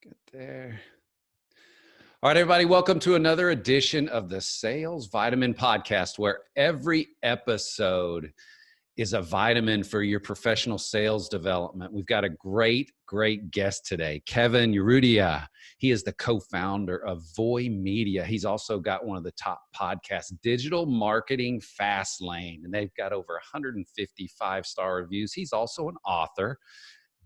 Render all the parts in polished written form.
Get there. All right, everybody, welcome to another edition of the Sales Vitamin Podcast, where every episode is a vitamin for your professional sales development. We've got a great guest today, Kevin Urrutia. He is the co-founder of VOY Media. He's also got one of the top podcasts, Digital Marketing Fast Lane, and they've got over 150 five-star reviews. He's also an author.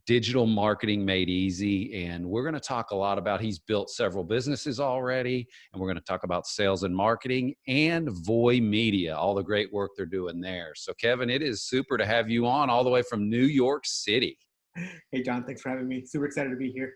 Digital Marketing Made Easy. And we're going to talk a lot about, he's built several businesses already, and we're going to talk about sales and marketing and VOY Media, all the great work they're doing there. So Kevin, it is super to have you on all the way from New York City. Hey, John, thanks for having me. Super excited to be here.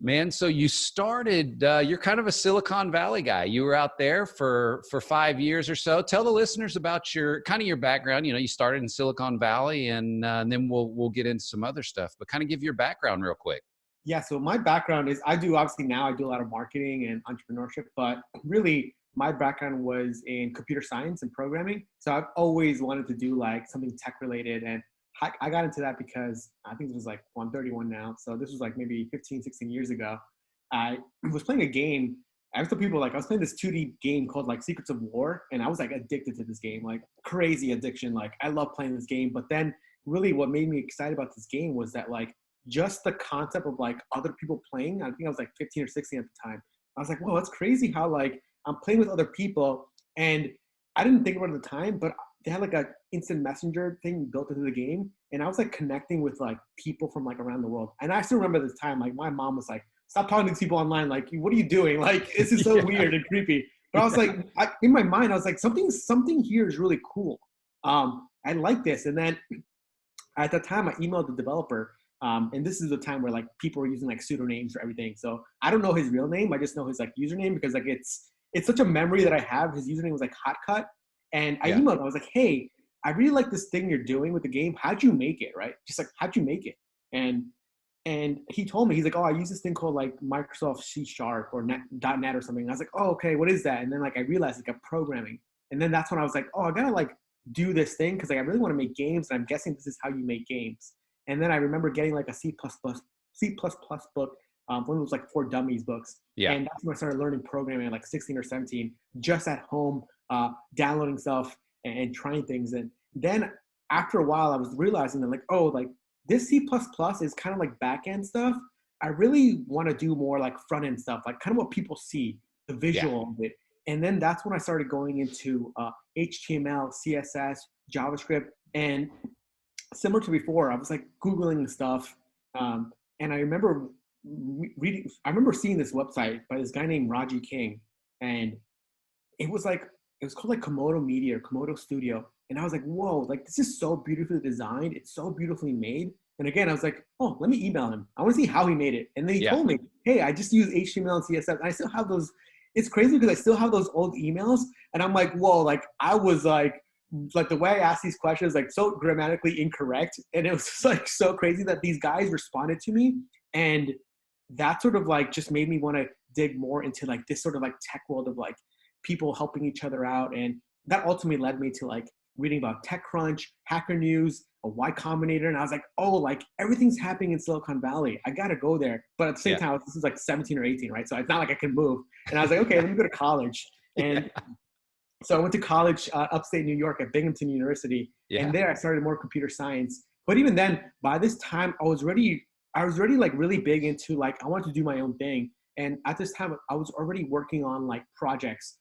Man, so you started, you're kind of a Silicon Valley guy. You were out there for 5 years or so. Tell the listeners about your background. You know, you started in Silicon Valley, and then we'll get into some other stuff, but kind of give your background real quick. Yeah, so my background is, I do a lot of marketing and entrepreneurship, but really my background was in computer science and programming. So I've always wanted to do like something tech related, and I got into that because I think it was like, well, I'm 31 now. So this was like maybe 15, 16 years ago. I was playing a game. I was telling people, like, I was playing this 2D game called like Secrets of War. And I was like addicted to this game, like crazy addiction. Like I love playing this game. But then really what made me excited about this game was that like just the concept of like other people playing. I think I was like 15 or 16 at the time. I was like, whoa, that's crazy how like I'm playing with other people. And I didn't think about it at the time, but they had like a instant messenger thing built into the game. And I was like connecting with like people from like around the world. And I still remember this time, like my mom was like, stop talking to these people online. Like, what are you doing? Like, this is so weird and creepy. But I was like, in my mind, I was like, something here is really cool. I like this. And then at that time I emailed the developer. And this is the time where like people were using like pseudonyms for everything. So I don't know his real name. I just know his like username because like it's such a memory that I have. His username was like Hotcut. And I emailed him. I was like, hey, I really like this thing you're doing with the game. How'd you make it, right? Just like, how'd you make it? And he told me, he's like, oh, I use this thing called like Microsoft C# or .NET or something. And I was like, oh, okay, what is that? And then like I realized like a programming. And then that's when I was like, oh, I gotta like do this thing because like I really want to make games. And I'm guessing this is how you make games. And then I remember getting like a C++ book. One of those like for dummies books. Yeah. And that's when I started learning programming at like 16 or 17, just at home, downloading stuff and trying things. And then after a while, I was realizing that like, oh, like this C++ is kind of like back-end stuff. I really want to do more like front-end stuff, like kind of what people see, the visual of it. And then that's when I started going into HTML, CSS, JavaScript. And similar to before, I was like Googling stuff. And I remember seeing this website by this guy named Raji King. And it was called like Komodo Media or Komodo Studio. And I was like, whoa, like this is so beautifully designed. It's so beautifully made. And again, I was like, oh, let me email him. I want to see how he made it. And then he told me, hey, I just use HTML and CSS. And I still have those. It's crazy because I still have those old emails. And I'm like, whoa, like I was like the way I asked these questions, like so grammatically incorrect. And it was just like so crazy that these guys responded to me. And that sort of like just made me want to dig more into like this sort of like tech world of like people helping each other out. And that ultimately led me to like reading about TechCrunch, Hacker News, a Y Combinator. And I was like, oh, like everything's happening in Silicon Valley. I got to go there. But at the same time, this is like 17 or 18, right? So it's not like I can move. And I was like, okay, let me go to college. And so I went to college, upstate New York at Binghamton University. And there I started more computer science. But even then, by this time, I was already like really big into like, I wanted to do my own thing. And at this time, I was already working on like projects,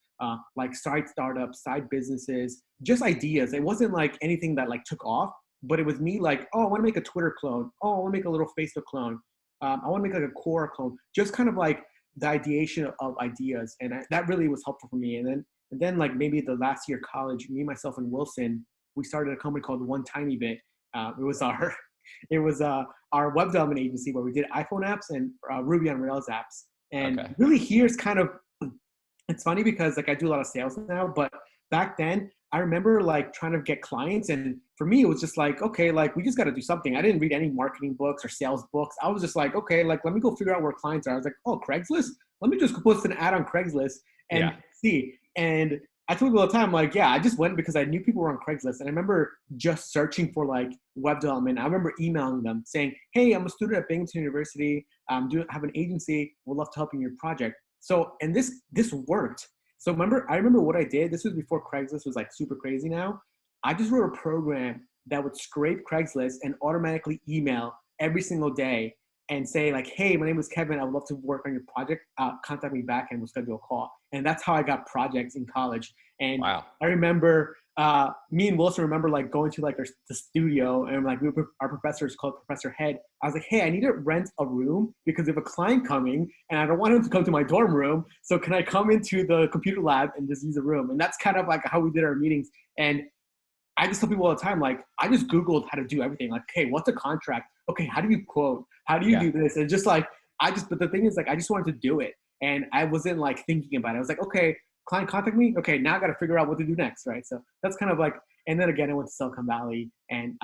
like side startups, side businesses, just ideas. It wasn't like anything that like took off, but it was me like, oh, I want to make a Twitter clone. Oh, I want to make a little Facebook clone. I want to make like a Quora clone. Just kind of like the ideation of ideas. And that really was helpful for me. And then like maybe the last year of college, me, myself, and Wilson, we started a company called One Tiny Bit. It was our web development agency where we did iPhone apps and Ruby on Rails apps. And really here's kind of, it's funny because like I do a lot of sales now, but back then I remember like trying to get clients. And for me, it was just like, okay, like we just got to do something. I didn't read any marketing books or sales books. I was just like, okay, like let me go figure out where clients are. I was like, oh, Craigslist? Let me just post an ad on Craigslist and see. And I tell people all the time, like, yeah, I just went because I knew people were on Craigslist. And I remember just searching for like web development. I remember emailing them saying, hey, I'm a student at Binghamton University. Have an agency. Would love to help you in your project. So, and this worked. So I remember what I did. This was before Craigslist was like super crazy now. I just wrote a program that would scrape Craigslist and automatically email every single day and say like, hey, my name is Kevin. I would love to work on your project. Contact me back and we'll schedule a call. And that's how I got projects in college. And Wow. I remember me and Wilson remember like going to like the studio and like our professor is called Professor Head. I was like, hey, I need to rent a room because we have a client coming and I don't want him to come to my dorm room. So can I come into the computer lab and just use a room? And that's kind of like how we did our meetings. And I just tell people all the time, like, I just Googled how to do everything. Like, hey, what's a contract? Okay, how do you quote? How do you Yeah. do this? And just like, but the thing is, like, I just wanted to do it. And I wasn't like thinking about it. I was like, okay, client contact me. Okay, now I got to figure out what to do next, right? So that's kind of like, and then again, I went to Silicon Valley and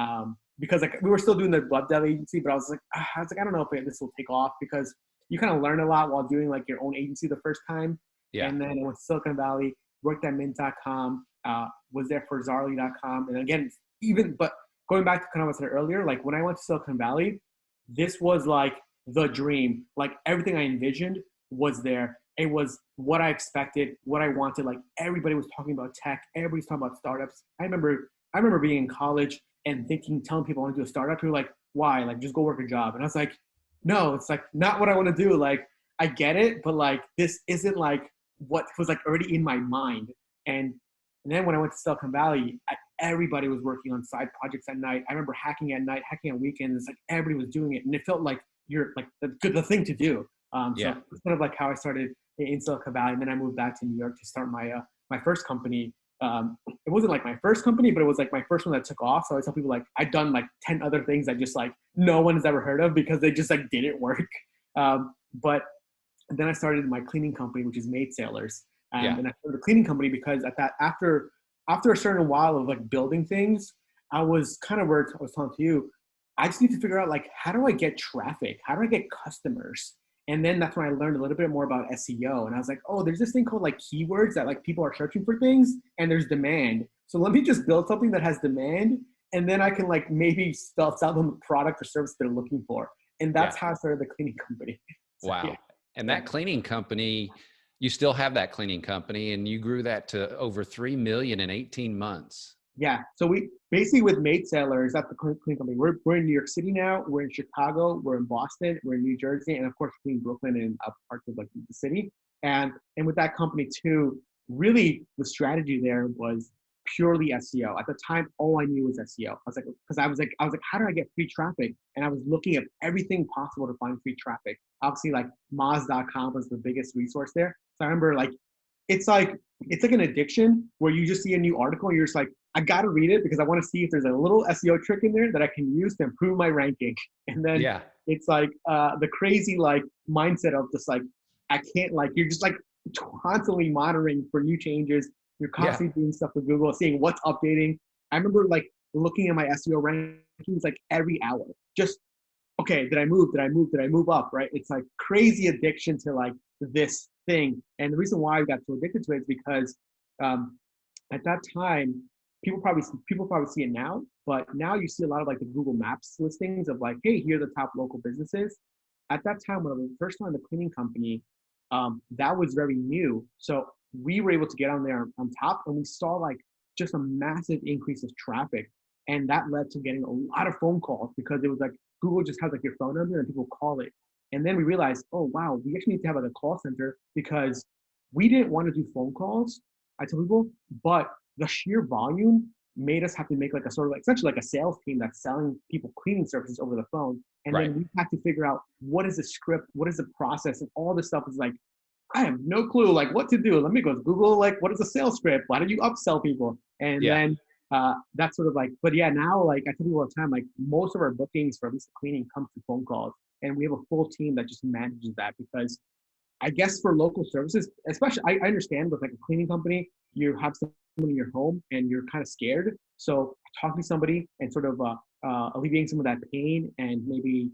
because like we were still doing the web dev agency, but I was like, I don't know if this will take off because you kind of learn a lot while doing like your own agency the first time. Yeah. And then I went to Silicon Valley, worked at Mint.com, was there for Zarly.com. And again, but going back to kind of what I said earlier, like when I went to Silicon Valley, this was like the dream. Like everything I envisioned was there. It was what I expected, what I wanted. Like everybody was talking about tech. Everybody's talking about startups. I remember being in college and telling people I want to do a startup. People were like, why? Like just go work a job. And I was like, no, it's like not what I want to do. Like I get it, but like this isn't like what was like already in my mind. And then when I went to Silicon Valley, everybody was working on side projects at night. I remember hacking at night, hacking on weekends. Like everybody was doing it, and it felt like you're like the thing to do. So it's kind of like how I started in Silicon Valley, and then I moved back to New York to start my first company. It wasn't like my first company, but it was like my first one that took off. So I tell people like I'd done like 10 other things that just like no one has ever heard of because they just like didn't work. But then I started my cleaning company, which is Maid Sailors. And I started a cleaning company because after a certain while of like building things, I was kind of where I was telling to you, I just need to figure out like, how do I get traffic? How do I get customers? And then that's when I learned a little bit more about SEO. And I was like, oh, there's this thing called like keywords that like people are searching for things and there's demand. So let me just build something that has demand and then I can like maybe sell them the product or service they're looking for. And that's how I started the cleaning company. So, Wow. And that cleaning company, you still have that cleaning company and you grew that to over 3 million in 18 months. Yeah. So we basically with Maid Sailors, that's the cleaning company. We're in New York City now. We're in Chicago. We're in Boston. We're in New Jersey, and of course, we're in Brooklyn and up parts of like the city. And with that company too, really the strategy there was purely SEO. At the time, all I knew was SEO. I was like, how do I get free traffic? And I was looking at everything possible to find free traffic. Obviously, like Moz.com was the biggest resource there. So I remember like it's like an addiction where you just see a new article and you're just like, I gotta read it because I want to see if there's a little SEO trick in there that I can use to improve my ranking. And then it's like the crazy like mindset of just like I can't like you're just like constantly monitoring for new changes. You're constantly doing stuff with Google, seeing what's updating. I remember like looking at my SEO rankings like every hour. Just okay, did I move? Did I move? Did I move up? Right? It's like crazy addiction to like this thing. And the reason why I got so addicted to it is because at that time, people probably see it now, but now you see a lot of like the Google Maps listings of like, hey, here are the top local businesses. At that time, when I was first starting the cleaning company, that was very new. So we were able to get on there on top, and we saw like just a massive increase of traffic, and that led to getting a lot of phone calls because it was like Google just has like your phone number and people call it. And then we realized, oh wow, we actually need to have like a call center because we didn't want to do phone calls. I tell people, but the sheer volume made us have to make like a sort of like essentially like a sales team that's selling people cleaning services over the phone. And then we had to figure out what is the script, what is the process, and all this stuff is like, I have no clue like what to do. Let me go to Google, like what is a sales script? Why do you upsell people? And then that's sort of like, but yeah, now like I tell people all the time, like most of our bookings for at least the cleaning comes through phone calls. And we have a full team that just manages that because I guess for local services, especially I understand with like a cleaning company, you have someone in your home and you're kind of scared. So talking to somebody and sort of alleviating some of that pain and maybe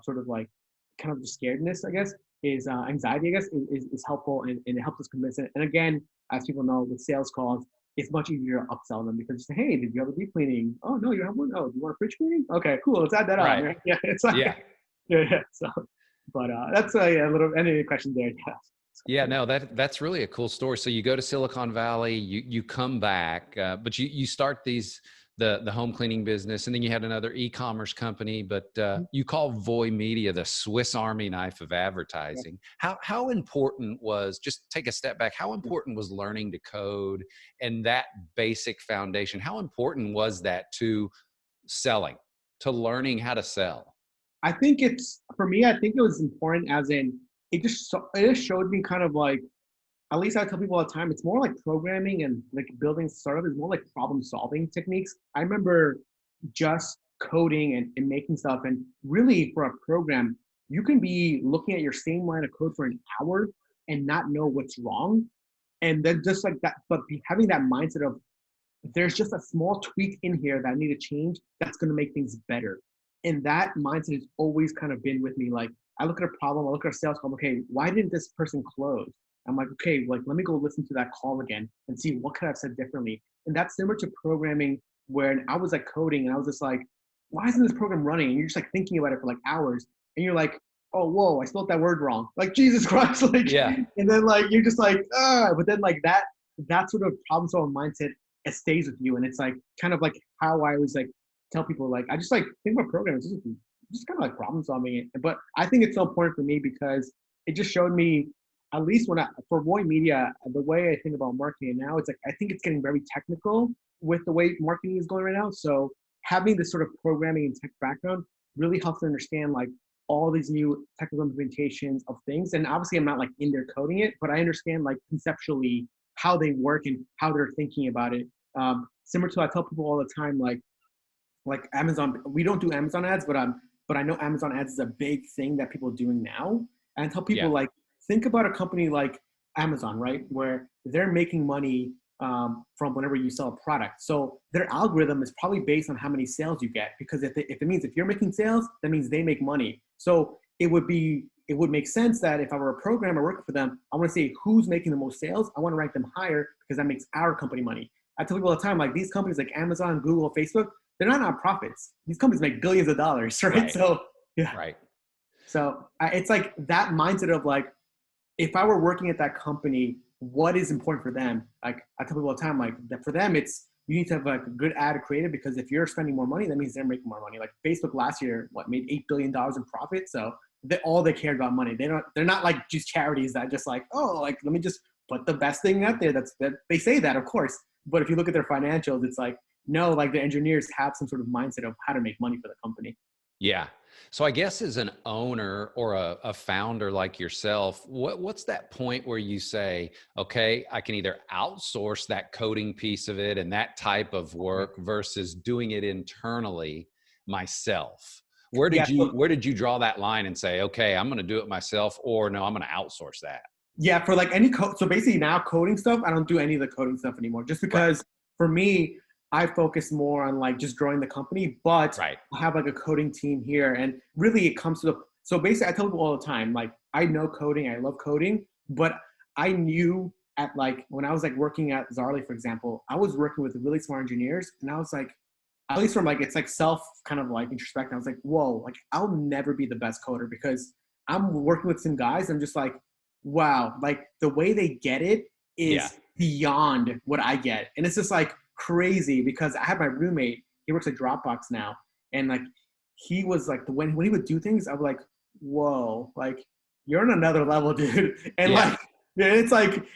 sort of like kind of the scaredness, I guess, anxiety, I guess, is helpful, and it helps us convince it. And again, as people know, with sales calls, it's much easier to upsell them because you say, hey, did you have a deep cleaning? Oh, no, you have one? Oh, do you want a fridge cleaning? Okay, cool. Let's add that on. Right. Right? Yeah, it's like, Yeah. yeah. So, but that's a little, any question there. Yeah. Yeah, no, that's really a cool story. So you go to Silicon Valley, you come back, but you start the home cleaning business, and then you had another e-commerce company, but you call VOY Media the Swiss Army knife of Yeah. advertising. How important was, just take a step back, how important was learning to code and that basic foundation? How important was that to selling, to learning how to sell? I think it's, for me, I think it was important as in, it just showed me kind of like, at least I tell people all the time, it's more like programming and like building startup is more like problem solving techniques. I remember just coding and making stuff. And really for a program, you can be looking at your same line of code for an hour and not know what's wrong. And then just like that, but having that mindset of there's just a small tweak in here that I need to change that's going to make things better. And that mindset has always kind of been with me. Like I look at a problem, I look at a sales call, okay, why didn't this person close? I'm like, okay, like let me go listen to that call again and see what could I have said differently. And that's similar to programming where I was like coding and I was just like, why isn't this program running? And you're just like thinking about it for like hours and you're like, oh, whoa, I spelled that word wrong. Like Jesus Christ. Like, Yeah. and then like, you're just like, but then like that sort of problem solving mindset, it stays with you. And it's like kind of like how I always like tell people, like I just like think about programming, it's just kind of like problem solving it. But I think it's so important for me because it just showed me, at least for VOY Media, the way I think about marketing now, it's like I think it's getting very technical with the way marketing is going right now. So having this sort of programming and tech background really helps to understand like all these new technical implementations of things. And obviously I'm not like in there coding it, but I understand like conceptually how they work and how they're thinking about it. Similar to, I tell people all the time, like Amazon, we don't do Amazon ads, but I know Amazon ads is a big thing that people are doing now. And I tell people Yeah. like, think about a company like Amazon, right? Where they're making money from whenever you sell a product. So their algorithm is probably based on how many sales you get, because if it means if you're making sales, that means they make money. So it would make sense that if I were a programmer working for them, I want to say who's making the most sales. I want to rank them higher because that makes our company money. I tell people all the time, like these companies like Amazon, Google, Facebook, they're not nonprofits. These companies make billions of dollars, right? Right. So yeah. Right. So it's like that mindset of like, if I were working at that company, what is important for them? Like I tell people all the time, like that for them, it's you need to have like a good ad creative, because if you're spending more money, that means they're making more money. Like Facebook last year, made $8 billion in profit. So all they cared about money. They're not like just charities that just like, oh, like let me just put the best thing out there. That they say that, of course. But if you look at their financials, it's like, no, like the engineers have some sort of mindset of how to make money for the company. Yeah. So I guess as an owner or a founder like yourself, what's that point where you say, okay, I can either outsource that coding piece of it and that type of work versus doing it internally myself? Where Yeah. did you draw that line and say, okay, I'm going to do it myself, or no, I'm going to outsource that? Yeah, for like any code. So basically now coding stuff, I don't do any of the coding stuff anymore, just Right. because for me, I focus more on like just growing the company, but Right. I have like a coding team here. And really it comes to so basically I tell people all the time, like I know coding, I love coding, but I knew at like, when I was like working at Zarly, for example, I was working with really smart engineers and I was like, at least from like, it's like self kind of like introspective. I was like, whoa, like I'll never be the best coder because I'm working with some guys. I'm just like, wow, like the way they get it Yeah. is beyond what I get. And it's just like crazy because I have my roommate, he works at Dropbox now. And like, he was like, when he would do things, I was like, whoa, like you're on another level, dude. And Yeah. like, yeah, it's like,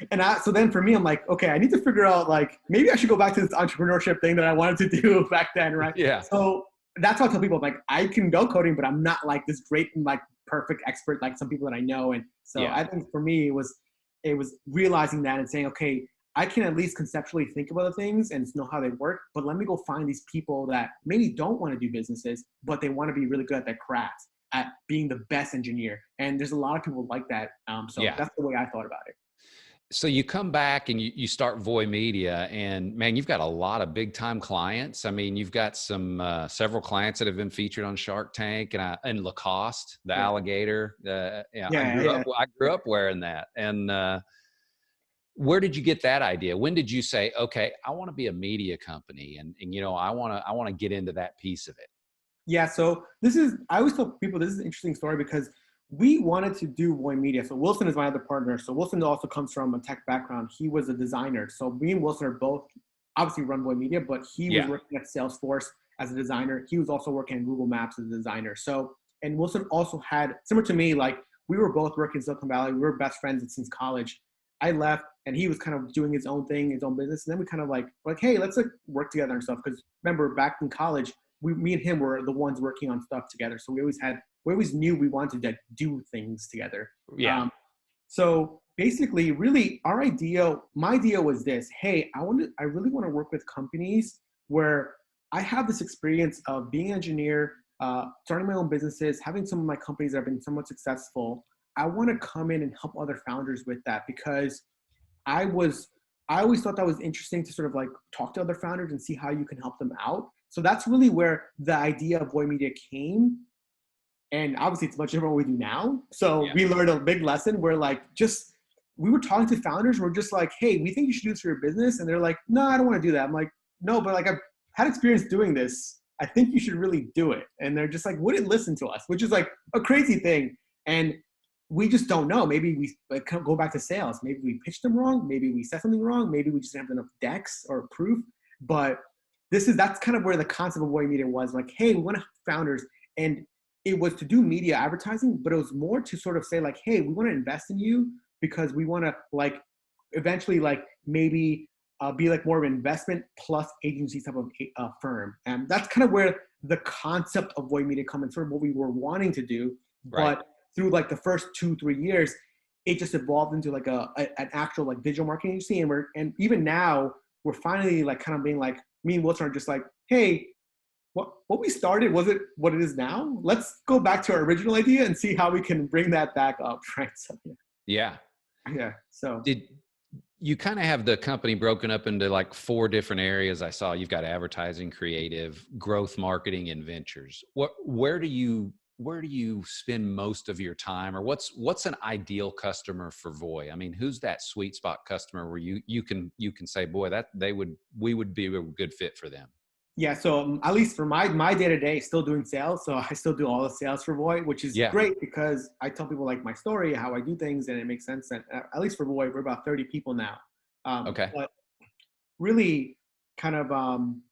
so then for me, I'm like, okay, I need to figure out like, maybe I should go back to this entrepreneurship thing that I wanted to do back then, right? Yeah. So that's how I tell people, like, I can go coding, but I'm not like this great and like perfect expert like some people that I know. And so Yeah. I think for me, it was realizing that and saying, okay, I can at least conceptually think about the things and know how they work, but let me go find these people that maybe don't want to do businesses, but they want to be really good at their craft, at being the best engineer. And there's a lot of people like that. So Yeah. that's the way I thought about it. So you come back and you start VOY Media, and man, you've got a lot of big time clients. I mean, you've got some several clients that have been featured on Shark Tank and Lacoste, the Yeah. alligator. Yeah, Yeah. Yeah. I grew up wearing that. And where did you get that idea? When did you say, okay, I want to be a media company, and I want to get into that piece of it? Yeah, so I always tell people this is an interesting story because we wanted to do VOY Media. So Wilson is my other partner. So Wilson also comes from a tech background. He was a designer. So me and Wilson are both obviously run VOY Media, but he was Yeah. working at Salesforce as a designer. He was also working at Google Maps as a designer. So, and Wilson also had, similar to me, like we were both working in Silicon Valley. We were best friends since college. I left and he was kind of doing his own thing, his own business. And then we kind of like, hey, let's like work together and stuff. Because remember back in college, me and him were the ones working on stuff together. So we always knew we wanted to do things together. Yeah. So basically, really, my idea was this: hey, I really want to work with companies where I have this experience of being an engineer, starting my own businesses, having some of my companies that have been somewhat successful. I want to come in and help other founders with that because I always thought that was interesting to sort of like talk to other founders and see how you can help them out. So that's really where the idea of VOY Media came. And obviously it's much different what we do now. So we learned a big lesson where like we were talking to founders, we're just like, hey, we think you should do this for your business. And they're like, no, I don't want to do that. I'm like, no, but like I've had experience doing this. I think you should really do it. And they're just like, wouldn't listen to us, which is like a crazy thing. And we just don't know. Maybe we like go back to sales. Maybe we pitched them wrong. Maybe we said something wrong. Maybe we just didn't have enough decks or proof. But that's kind of where the concept of VOY Media was like, hey, we want to help founders. And it was to do media advertising, but it was more to sort of say like, hey, we want to invest in you because we want to like eventually like maybe be like more of an investment plus agency type of firm. And that's kind of where the concept of VOY Media come in, sort of what we were wanting to do. Right. But through like the first 2-3 years, it just evolved into like an actual like digital marketing agency. And even now we're finally like kind of being like, me and Wilson are just like, hey, what we started, was it what it is now? Let's go back to our original idea and see how we can bring that back up, right? So, Yeah. yeah. So Did you kind of have the company broken up into like 4 different areas? I saw you've got advertising, creative, growth, marketing, and ventures. Where do you spend most of your time, or what's an ideal customer for VOY? I mean, who's that sweet spot customer where you can say, boy, we would be a good fit for them? yeah, so at least for my day-to-day, still doing sales. So I still do all the sales for VOY, which is Yeah. great because I tell people like my story, how I do things, and it makes sense. And at least for VOY, we're about 30 people now. Okay. But really kind of um,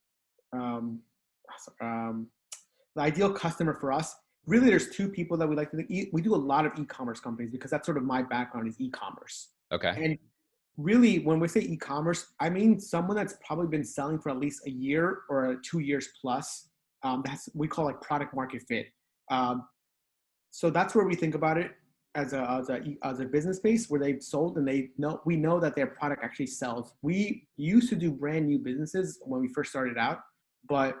the ideal customer for us, really there's 2 people that we like to do. We do a lot of e-commerce companies because that's sort of my background is e-commerce. Okay. And really, when we say e-commerce, I mean someone that's probably been selling for at least a year or 2 years plus. We call like product market fit. So that's where we think about it as a business base where they've sold and we know that their product actually sells. We used to do brand new businesses when we first started out, but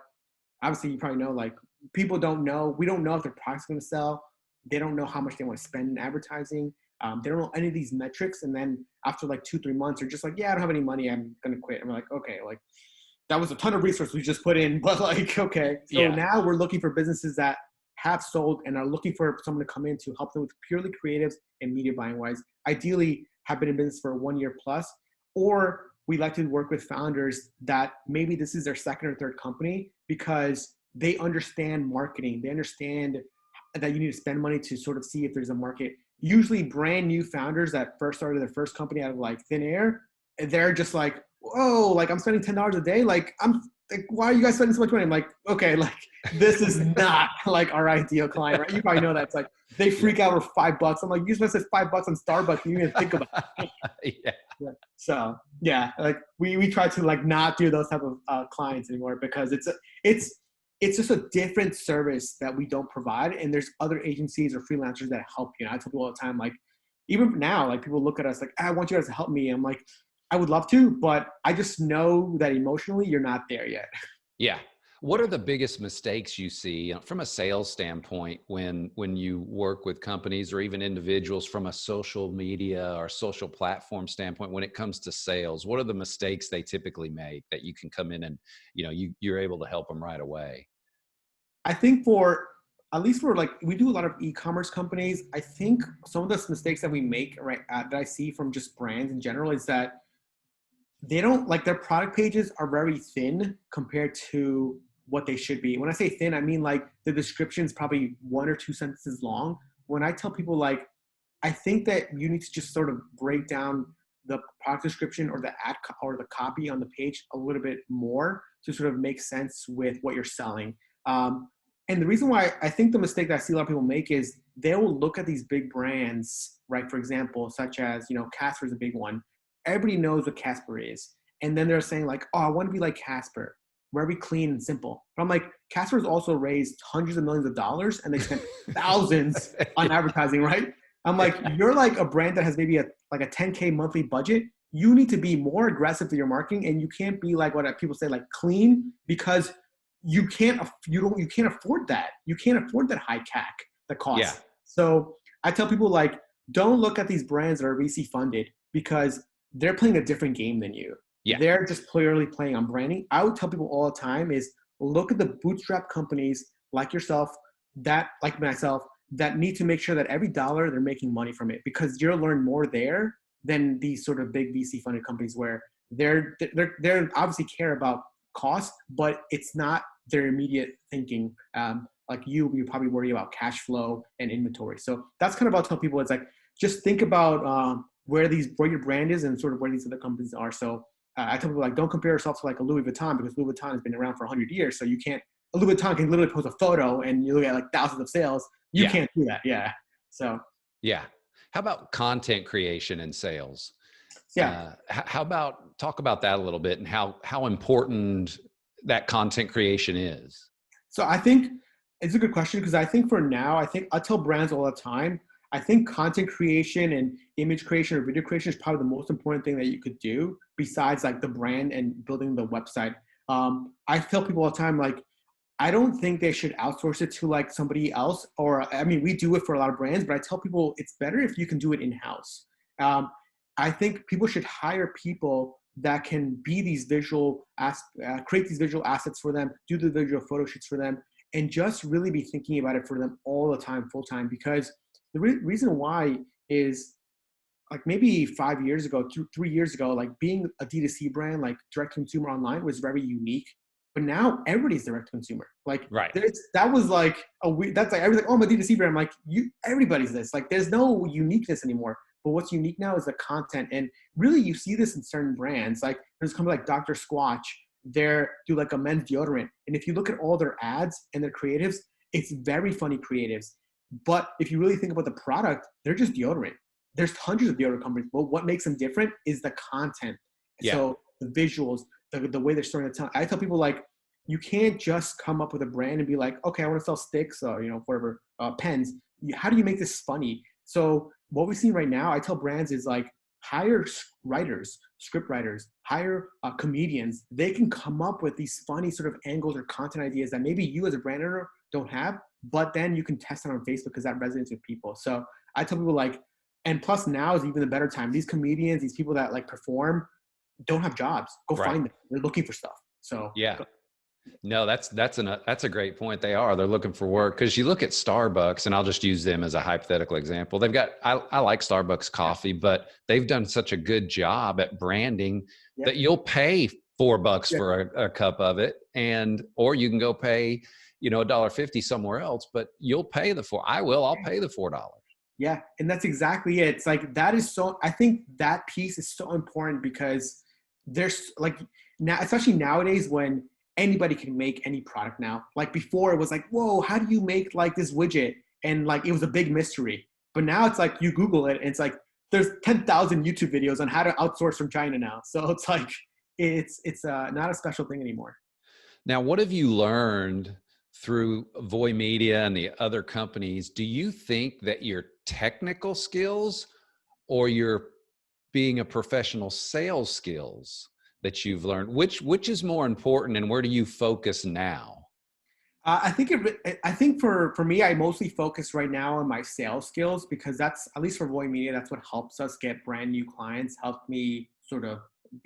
obviously you probably know like people don't know. We don't know if their product's going to sell. They don't know how much they want to spend in advertising. They don't know any of these metrics. And then after like 2-3 months, they're just like, yeah, I don't have any money. I'm going to quit. And we're like, okay, like that was a ton of resources we just put in, but like, okay. So now we're looking for businesses that have sold and are looking for someone to come in to help them with purely creatives and media buying wise. Ideally have been in business for 1 year plus, or we like to work with founders that maybe this is their second or third company because they understand marketing. They understand that you need to spend money to sort of see if there's a market. Usually brand new founders that first started their first company out of like thin air, they're just like, whoa, like I'm spending $10 a day. Like I'm like, why are you guys spending so much money? I'm like, okay, like this is not like our ideal client, right? You probably know that. It's like they freak out over $5. I'm like, you spent $5 on Starbucks. You didn't think about it. Yeah. So yeah, like we try to like not do those type of clients anymore because it's just a different service that we don't provide. And there's other agencies or freelancers that help you. And I tell people all the time, like even now, like people look at us like, I want you guys to help me. I'm like, I would love to, but I just know that emotionally you're not there yet. Yeah. What are the biggest mistakes you see from a sales standpoint when you work with companies or even individuals from a social media or social platform standpoint when it comes to sales? What are the mistakes they typically make that you can come in and, you're able to help them right away? I think for at least for like we do a lot of e-commerce companies. I think some of the mistakes that we make right that I see from just brands in general is that they don't like their product pages are very thin compared to what they should be. When I say thin, I mean like the description is probably one or two sentences long. When I tell people like, I think that you need to just sort of break down the product description or the or the copy on the page a little bit more to sort of make sense with what you're selling. And the reason why I think the mistake that I see a lot of people make is they will look at these big brands, right? For example, such as, Casper is a big one. Everybody knows what Casper is. And then they're saying like, oh, I want to be like Casper, very clean and simple. But I'm like, Casper's also raised hundreds of millions of dollars and they spent thousands on advertising, right? I'm like, you're like a brand that has maybe a 10K monthly budget. You need to be more aggressive with your marketing, and you can't be like what people say, like clean, because you can't afford that. You can't afford that high CAC, the Yeah. cost. So I tell people like, don't look at these brands that are VC funded because they're playing a different game than you. Yeah. They're just purely playing on branding. I would tell people all the time is look at the bootstrap companies like yourself, like myself, that need to make sure that every dollar they're making money from it, because you'll learn more there than these sort of big VC funded companies where they're obviously care about cost, but it's not their immediate thinking. Like you probably worry about cash flow and inventory. So that's kind of about telling people it's like, just think about where your brand is and sort of where these other companies are. So I tell people like, don't compare yourself to like a Louis Vuitton, because Louis Vuitton has been around for 100 years. So a Louis Vuitton can literally post a photo and you look at like thousands of sales. You can't do that. Yeah. So. Yeah. How about content creation and sales? Yeah. How about talk about that a little bit and how important that content creation is? So I think it's a good question, because I think for now, I tell brands all the time, I think content creation and image creation or video creation is probably the most important thing that you could do besides like the brand and building the website. I tell people all the time, like, I don't think they should outsource it to like somebody else, or I mean, we do it for a lot of brands, but I tell people it's better if you can do it in-house. I think people should hire people that can be these create these visual assets for them, do the visual photo shoots for them, and just really be thinking about it for them all the time, full time. Because the reason why is like maybe 5 years ago, 3 years ago, like being a D2C brand, like direct consumer online, was very unique. But now everybody's direct consumer. Like Right. that was like that's like everything. Oh, I'm a D2C brand. I'm like, everybody's this. Like there's no uniqueness anymore. But what's unique now is the content. And really you see this in certain brands. Like there's a company like Dr. Squatch. They do like a men's deodorant. And if you look at all their ads and their creatives, it's very funny creatives. But if you really think about the product, they're just deodorant. There's hundreds of deodorant companies, but what makes them different is the content. Yeah. So the visuals, the way they're storing the time. I tell people like, you can't just come up with a brand and be like, okay, I want to sell sticks or whatever, pens. How do you make this funny? So what we've seen right now, I tell brands is like, hire writers, script writers, hire comedians. They can come up with these funny sort of angles or content ideas that maybe you as a brand owner don't have, but then you can test it on Facebook because that resonates with people. So I tell people like, and plus now is even a better time. These comedians, these people that like perform, don't have jobs. Go find them. They're looking for stuff. So yeah. No, that's a great point. They're looking for work, because you look at Starbucks, and I'll just use them as a hypothetical example. I like Starbucks coffee, but they've done such a good job at branding that you'll pay $4 for a cup of it, or you can go pay, $1.50 somewhere else, but you'll pay I'll pay the $4. Yeah. And that's exactly it. It's like, I think that piece is so important, because there's like now, especially nowadays when anybody can make any product now. Like before it was like, whoa, how do you make like this widget? And like, it was a big mystery, but now it's like, you Google it and it's like, there's 10,000 YouTube videos on how to outsource from China now. So it's like, it's not a special thing anymore. Now, what have you learned through VOY Media and the other companies? Do you think that your technical skills or your being a professional sales skills that you've learned? Which is more important, and where do you focus now? I think for me, I mostly focus right now on my sales skills, because that's, at least for VOY Media, that's what helps us get brand new clients, help me sort of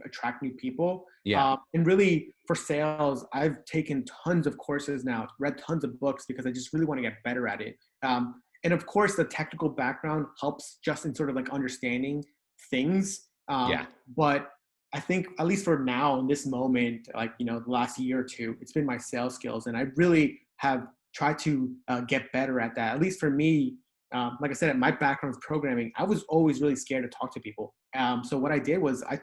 attract new people. Yeah. And really for sales, I've taken tons of courses now, read tons of books, because I just really want to get better at it. And of course, the technical background helps just in sort of like understanding things. Yeah. But I think, at least for now, in this moment, like, you know, the last year or two, it's been my sales skills. And I really have tried to get better at that. At least for me, like I said, my background is programming. I was always really scared to talk to people. So what I did was I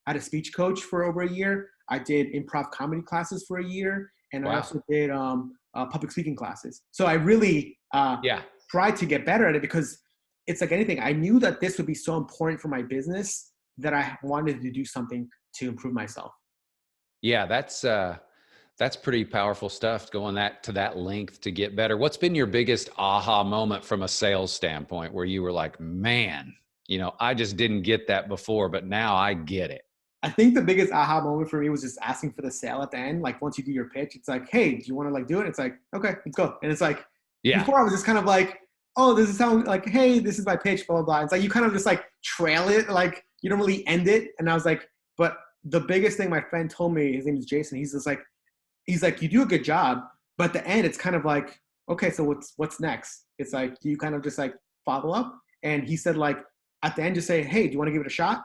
had a speech coach for over a year. I did improv comedy classes for a year. And I Wow. also did public speaking classes. So I really Yeah. tried to get better at it, because it's like anything. I knew that this would be so important for my business that I wanted to do something to improve myself. Yeah, that's pretty powerful stuff, going to that length to get better. What's been your biggest aha moment from a sales standpoint, where you were like, man, I just didn't get that before, but now I get it? I think the biggest aha moment for me was just asking for the sale at the end. Like, once you do your pitch, it's like, hey, do you want to like do it? It's like, okay, let's go. And it's like, Yeah. before I was just kind of like, oh, this is sound like, hey, this is my pitch, blah, blah, blah. It's like, you kind of just like trail it. Like, you don't really end it. And I was like, but the biggest thing my friend told me, his name is Jason. He's like, you do a good job, but at the end, it's kind of like, okay, so what's next? It's like, you kind of just like follow up. And he said, like, at the end, just say, hey, do you want to give it a shot?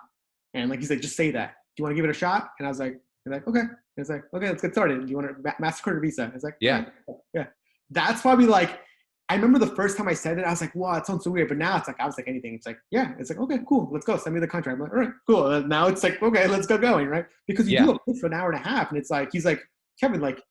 And like, he's like, just say that. Do you want to give it a shot? And I was like, okay. And it's like, okay, let's get started. Do you want to MasterCard or Visa? It's like, Yeah. Yeah. That's probably like, I remember the first time I said it, I was like, wow, it sounds so weird. But now it's like, I was like, anything. It's like, yeah. It's like, okay, cool. Let's go. Send me the contract. I'm like, all right, cool. And now it's like, okay, let's go going, right? Because you do a pitch for an hour and a half. And it's like, he's like, Kevin, like,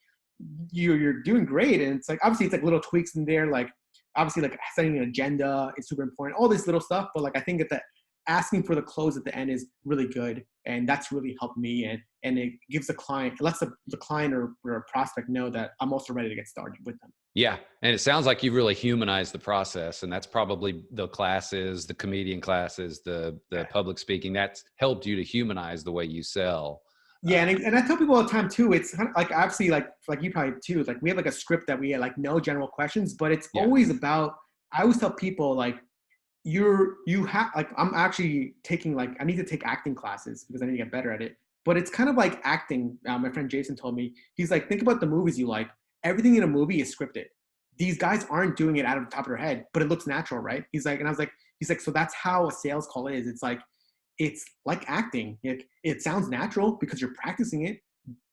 you're doing great. And it's like, obviously it's like little tweaks in there. Like, obviously like setting an agenda is super important, all this little stuff. But like, I think that asking for the close at the end is really good. And that's really helped me. And it gives the client, it lets the client or a prospect know that I'm also ready to get started with them. Yeah. And it sounds like you've really humanized the process. And that's probably the classes, the comedian classes, the public speaking, that's helped you to humanize the way you sell. Yeah. And I tell people all the time too, it's kind of like, obviously like you probably too, like we have like a script that we like no general questions, but it's always about, I always tell people like, you have like, I'm actually taking like, I need to take acting classes because I need to get better at it. But it's kind of like acting. My friend Jason told me, he's like, think about the movies you like. Everything in a movie is scripted. These guys aren't doing it out of the top of their head, but it looks natural, right? He's like, and I was like, he's like, so that's how a sales call is. It's like acting. It sounds natural because you're practicing it.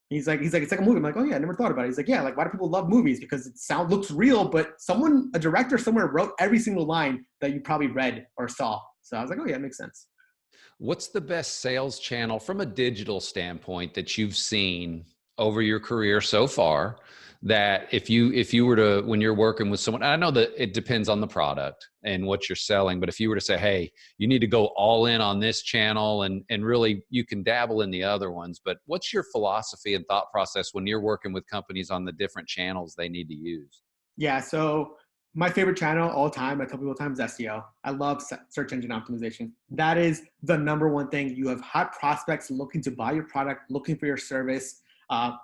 He's like, it's like a movie. I'm like, oh yeah, I never thought about it. He's like, yeah, like why do people love movies? Because it looks real, but a director somewhere wrote every single line that you probably read or saw. So I was like, oh yeah, it makes sense. What's the best sales channel from a digital standpoint that you've seen over your career so far, that if you were to, when you're working with someone, I know that it depends on the product and what you're selling, but if you were to say, hey, you need to go all in on this channel and really you can dabble in the other ones, but what's your philosophy and thought process when you're working with companies on the different channels they need to use? Yeah. So my favorite channel all time, I tell people all the time, is SEO. I love search engine optimization. That is the number one thing. You have hot prospects looking to buy your product, looking for your service.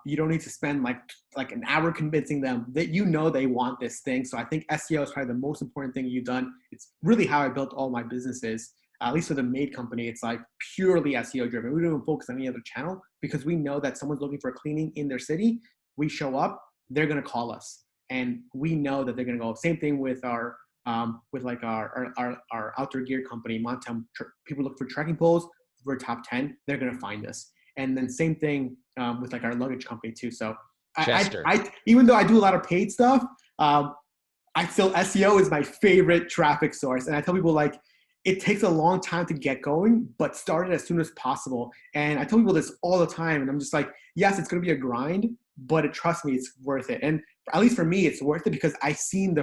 You don't need to spend like an hour convincing them that they want this thing. So I think SEO is probably the most important thing you've done. It's really how I built all my businesses. At least for the Made company, it's like purely SEO driven. We don't even focus on any other channel because we know that someone's looking for cleaning in their city. We show up, they're going to call us. And we know that they're going to go. Same thing with our outdoor gear company, Montem. People look for trekking poles. We're top 10. They're going to find us. And then same thing with like our luggage company too. So I even though I do a lot of paid stuff, I still, SEO is my favorite traffic source. And I tell people like, it takes a long time to get going, but start it as soon as possible. And I tell people this all the time. And I'm just like, yes, it's going to be a grind, but trust me, it's worth it. And at least for me, it's worth it because I've seen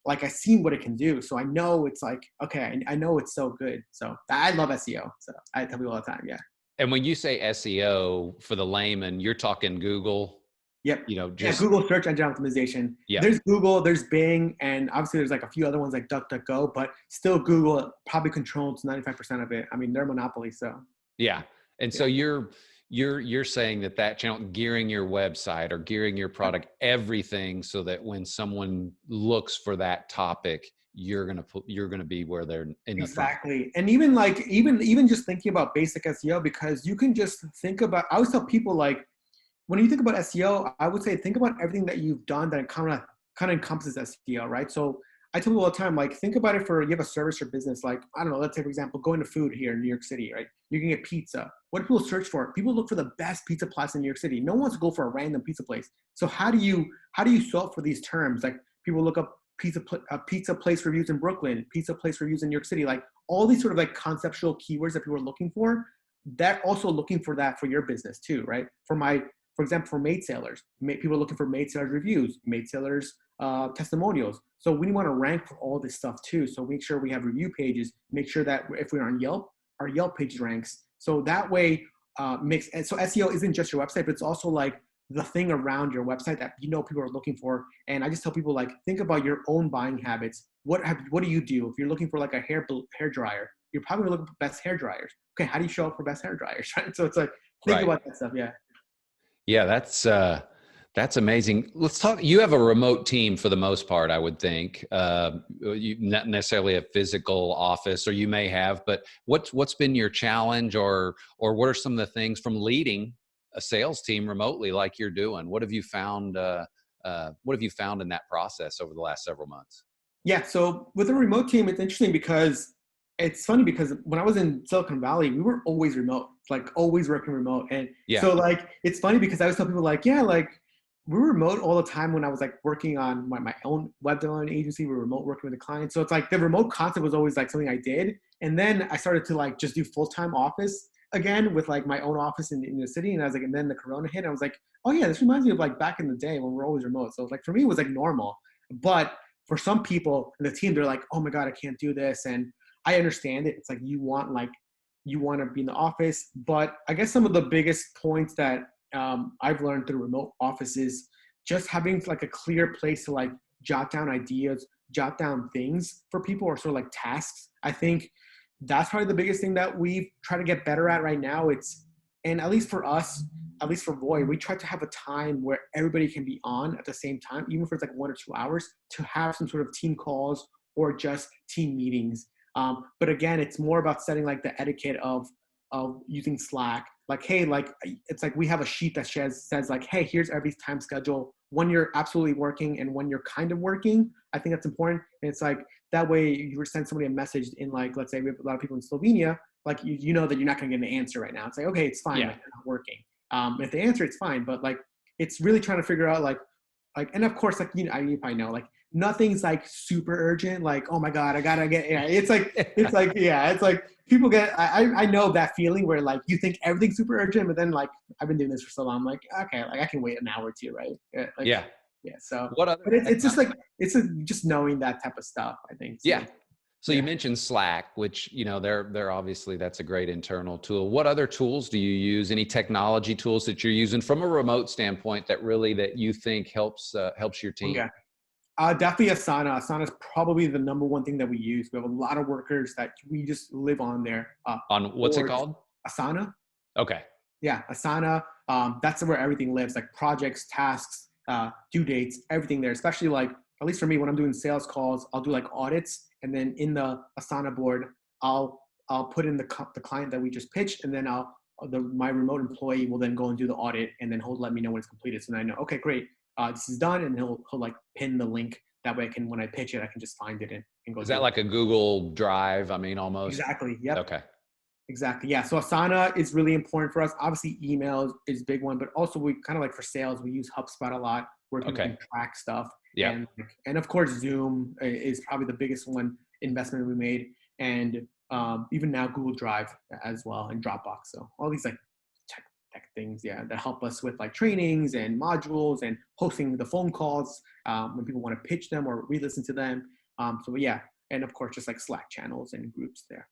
what it can do. So I know it's like, okay, I know it's so good. So I love SEO. So I tell people all the time. Yeah. And when you say SEO for the layman, you're talking Google. Yep. Google search engine optimization. Yeah. There's Google, there's Bing, and obviously there's like a few other ones like DuckDuckGo, but still Google probably controls 95% of it. I mean, they're a monopoly. So yeah. And so you're you're saying that channel, gearing your website or gearing your product, everything, so that when someone looks for that topic, you're gonna be where they're in the front. Exactly. And even like even just thinking about basic SEO, because you can just think about, I always tell people, like, when you think about SEO, I would say think about everything that you've done that kind of encompasses SEO, right? So I tell people all the time, like, think about it for, you have a service or business, like, I don't know, let's say, for example, going to food here in New York City, right? You can get pizza. What do people search for? People look for the best pizza place in New York City. No one wants to go for a random pizza place. So how do you solve for these terms? Like, people look up pizza place reviews in Brooklyn, pizza place reviews in New York City, like all these sort of like conceptual keywords that people are looking for. They're also looking for that for your business too, right? For example, for maid sailors, people are looking for maid sailors reviews, maid sailors testimonials. So we want to rank for all this stuff too. So make sure we have review pages, make sure that if we're on Yelp, our Yelp page ranks. So that way, so SEO isn't just your website, but it's also like the thing around your website that people are looking for. And I just tell people, like, think about your own buying habits. What do you do? If you're looking for like a hair dryer, you're probably looking for best hair dryers. Okay, how do you show up for best hair dryers, right? So it's like, think Right. about that stuff. Yeah. Yeah, that's amazing. Let's talk. You have a remote team for the most part, I would think. You not necessarily a physical office, or you may have, but what's been your challenge, or what are some of the things from leading a sales team remotely like you're doing? What have you found? What have you found in that process over the last several months? Yeah. So with a remote team, it's interesting because it's funny, because when I was in Silicon Valley, we were always remote, like always working remote. And Yeah. so like, it's funny because I always tell people, like, yeah, like we were remote all the time when I was like working on my own web development agency. We were remote working with the clients. So it's like the remote concept was always like something I did. And then I started to like just do full-time office again with like my own office in the city. And I was like, and then the Corona hit, and I was like, oh yeah, this reminds me of like back in the day when we're always remote. So like for me, it was like normal. But for some people in the team, they're like, oh my God, I can't do this. And I understand it. It's like you want to be in the office. But I guess some of the biggest points that I've learned through remote offices, just having like a clear place to like jot down ideas, jot down things for people, or sort of like tasks. I think that's probably the biggest thing that we've tried to get better at right now. And at least for us, at least for VOY, we try to have a time where everybody can be on at the same time, even if it's like 1 or 2 hours, to have some sort of team calls or just team meetings. But again, it's more about setting like the etiquette of using Slack. Like, hey, like it's like we have a sheet that says like, hey, here's every time schedule when you're absolutely working and when you're kind of working. I think that's important. And it's like that way you send somebody a message in, like, let's say we have a lot of people in Slovenia, like you know that you're not going to get an answer right now. It's like, okay, it's fine. Yeah. Like, they're not working. If they answer, it's fine. But like, it's really trying to figure out like, and of course, like, you probably know, like nothing's like super urgent. Like, oh my God, I gotta get, yeah. It's like, yeah, it's like people get, I know that feeling where like you think everything's super urgent, but then like, I've been doing this for so long. I'm like, okay, like I can wait an hour or two, right? Like, Yeah. yeah. So, What other but it's just like, just knowing that type of stuff, I think. So, Yeah. So you yeah. mentioned Slack, which, they're obviously, that's a great internal tool. What other tools do you use? Any technology tools that you're using from a remote standpoint that you think helps your team? Okay. Definitely Asana. Asana is probably the number one thing that we use. We have a lot of workers that we just live on there. On what's it called? Asana. Okay. Yeah, Asana. That's where everything lives, like projects, tasks, due dates, everything there. Especially like, at least for me, when I'm doing sales calls, I'll do like audits, and then in the Asana board, I'll put in the client that we just pitched, and then my remote employee will then go and do the audit, and then he'll let me know when it's completed. So then I know, okay, great, this is done, and he'll like pin the link. That way, when I pitch it, I can just find it and go. Is that like a Google Drive? I mean, almost. Exactly. Yep. Okay. Exactly. Yeah. So Asana is really important for us. Obviously, email is a big one, but also we kind of like for sales, we use HubSpot a lot where people can track stuff. Yeah. And of course, Zoom is probably the biggest investment we made. And even now Google Drive as well, and Dropbox. So all these like tech things, yeah, that help us with like trainings and modules and hosting the phone calls when people want to pitch them or re-listen to them. So yeah. And of course, just like Slack channels and groups there.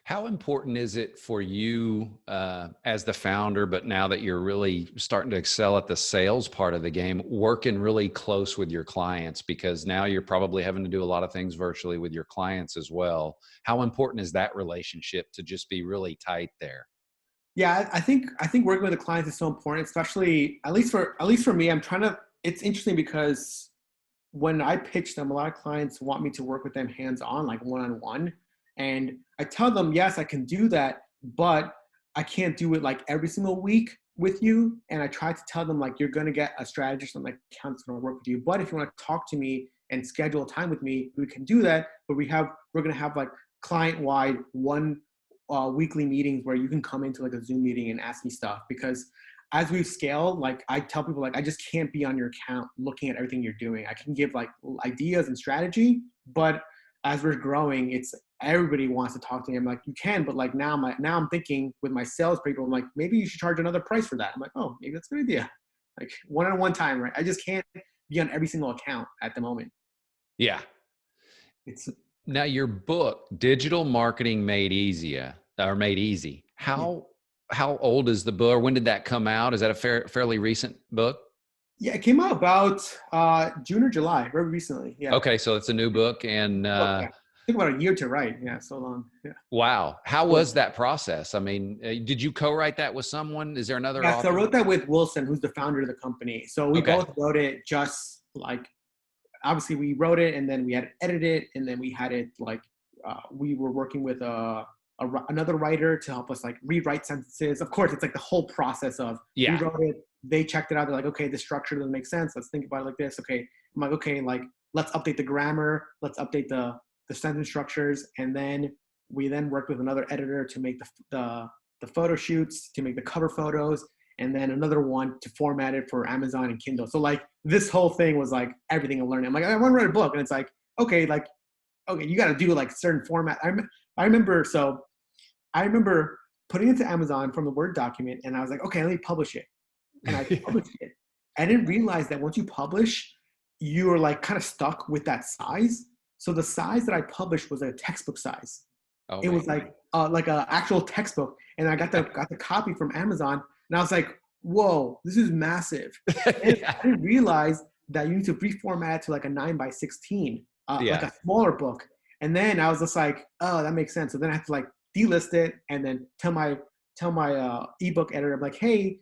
How important is it for you as the founder, but now that you're really starting to excel at the sales part of the game, working really close with your clients, because now you're probably having to do a lot of things virtually with your clients as well. How important is that relationship to just be really tight there? Yeah, I think working with the clients is so important, especially at least for me. It's interesting because when I pitch them, a lot of clients want me to work with them hands on, like one on one. And I tell them, yes, I can do that, but I can't do it like every single week with you. And I try to tell them, like, you're going to get a strategist on my account that's going to work with you. But if you want to talk to me and schedule time with me, we can do that. But we're going to have like client wide one weekly meetings where you can come into like a Zoom meeting and ask me stuff, because as we've scaled, like I tell people, like, I just can't be on your account looking at everything you're doing. I can give like ideas and strategy, but as we're growing, it's everybody wants to talk to me. I'm like, you can, but like now I'm thinking with my sales people, I'm like, maybe you should charge another price for that. I'm like, oh, maybe that's a good idea. Like one-on-one time, right? I just can't be on every single account at the moment. Yeah. It's Now your book, Digital Marketing Made Easy. yeah. How old is the book? Or when did that come out? Is that a fairly recent book? Yeah, it came out about June or July, very recently. Yeah. Okay, so it's a new book, and Oh, yeah. Took about a year to write. Yeah, so long. Yeah. wow, how Cool. was that process? I mean, did you co-write that with someone? Is there another Yeah, so I author? wrote that with Wilson, who's the founder of the company. So we Okay, both wrote it, just like, obviously we wrote it and then we had to edit it, and then we had it like we were working with another writer to help us like rewrite sentences. Of course, it's like the whole process of we yeah, wrote it, they checked it out, they're like, okay, the structure doesn't make sense. Let's think about it like this. Okay, I'm like, okay, like let's update the grammar, let's update the sentence structures, and then we then worked with another editor to make the photo shoots, to make the cover photos, and then another one to format it for Amazon and Kindle. So like this whole thing was like everything I learned. I'm like, I want to write a book, and it's like, okay, you got to do like certain format. I remember, so I remember putting it to Amazon from the Word document, and I was like, okay, let me publish it, and I published it. I didn't realize that once you publish, you're like kind of stuck with that size. So the size that I published was a textbook size. oh It was man, like a actual textbook, and I got the copy from Amazon, and I was like, "Whoa, this is massive!" And yeah, I didn't realize that you need to reformat it to like a 9 by 16, like yeah, a smaller book. And then I was just like, "Oh, that makes sense." So then I had to like delist it and then tell my ebook editor, I'm like, "Hey,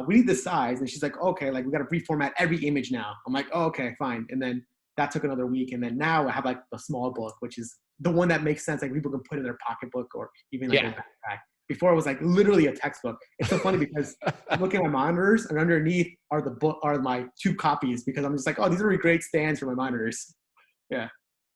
we need this size," and she's like, "Okay, like we got to reformat every image now." I'm like, "Oh, okay, fine." And then that took another week, and then now I have like the small book, which is the one that makes sense, like people can put in their pocketbook or even like their yeah. backpack. Before it was like literally a textbook. It's so funny because I'm looking at my monitors, and underneath are my two copies, because I'm just like, oh, these are great stands for my monitors. Yeah.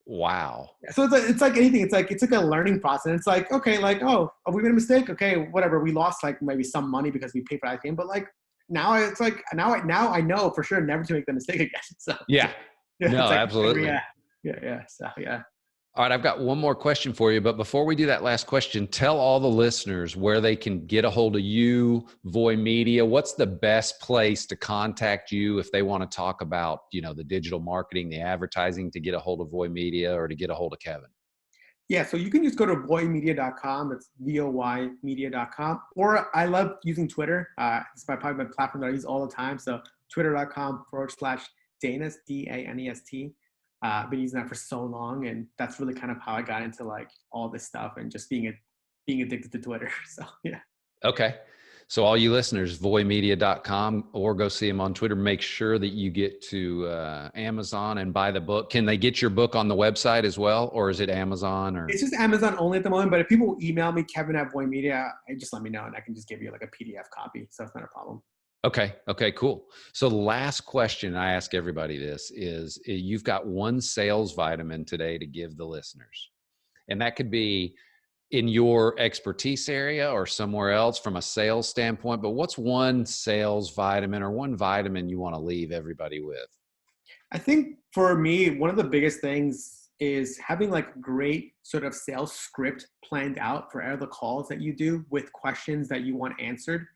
Wow. So it's like anything. It's like a learning process. It's like, okay, like, oh, we made a mistake. Okay, whatever. We lost like maybe some money because we paid for that game, but like now it's like now I know for sure never to make the mistake again. So Yeah. yeah, No, it's like absolutely. yeah. So yeah. All right, I've got one more question for you, but before we do that last question, tell all the listeners where they can get a hold of you, VOY Media. What's the best place to contact you if they want to talk about, the digital marketing, the advertising, to get a hold of VOY Media or to get a hold of Kevin? Yeah, so you can just go to voymedia.com. That's voymedia.com. Or I love using Twitter. It's probably my platform that I use all the time. So twitter.com/Danest, Danest. I've been using that for so long, and that's really kind of how I got into like all this stuff and just being addicted to Twitter. So yeah. Okay. So all you listeners, voymedia.com, or go see him on Twitter. Make sure that you get to Amazon and buy the book. Can they get your book on the website as well? Or is it Amazon or? It's just Amazon only at the moment, but if people email me, Kevin@VoyMedia, just let me know and I can just give you like a PDF copy. So it's not a problem. Okay. Okay, cool. So the last question I ask everybody this is, you've got one sales vitamin today to give the listeners. And that could be in your expertise area or somewhere else from a sales standpoint, but what's one sales vitamin or one vitamin you want to leave everybody with? I think for me, one of the biggest things is having like great sort of sales script planned out for all the calls that you do with questions that you want answered.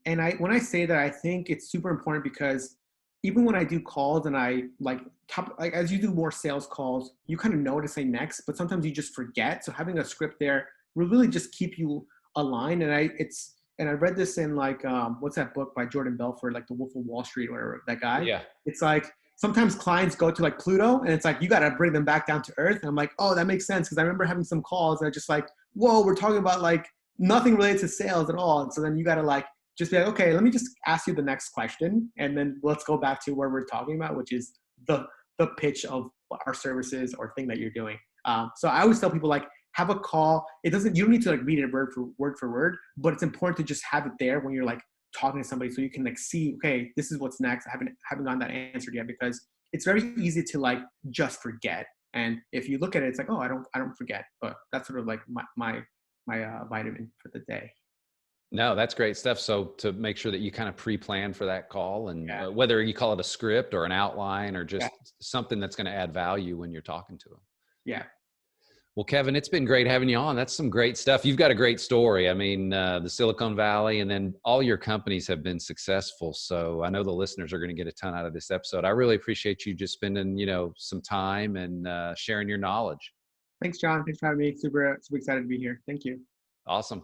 And when I say that, I think it's super important because even when I do calls and I like as you do more sales calls, you kind of know what to say next, but sometimes you just forget. So having a script there will really just keep you aligned. And I read this in like what's that book by Jordan Belfort, like The Wolf of Wall Street, or whatever, that guy. Yeah. It's like sometimes clients go to like Pluto, and it's like you got to bring them back down to earth. And I'm like, oh, that makes sense, because I remember having some calls that are just like, whoa, we're talking about like nothing related to sales at all. And so then you got to like, just be like, okay, let me just ask you the next question. And then let's go back to where we're talking about, which is the pitch of our services or thing that you're doing. So I always tell people like, have a call. You don't need to like read it word for word, but it's important to just have it there when you're like talking to somebody, so you can like see, okay, this is what's next. I haven't gotten that answered yet, because it's very easy to like just forget. And if you look at it, it's like, oh, I don't forget. But that's sort of like my vitamin for the day. No, that's great stuff. So to make sure that you kind of pre-plan for that call, and Yeah. whether you call it a script or an outline or just Yeah. something that's going to add value when you're talking to them. Yeah. Well, Kevin, it's been great having you on. That's some great stuff. You've got a great story. I mean, the Silicon Valley, and then all your companies have been successful. So I know the listeners are going to get a ton out of this episode. I really appreciate you just spending, some time and sharing your knowledge. Thanks, John. Thanks for having me. Super excited to be here. Thank you. Awesome.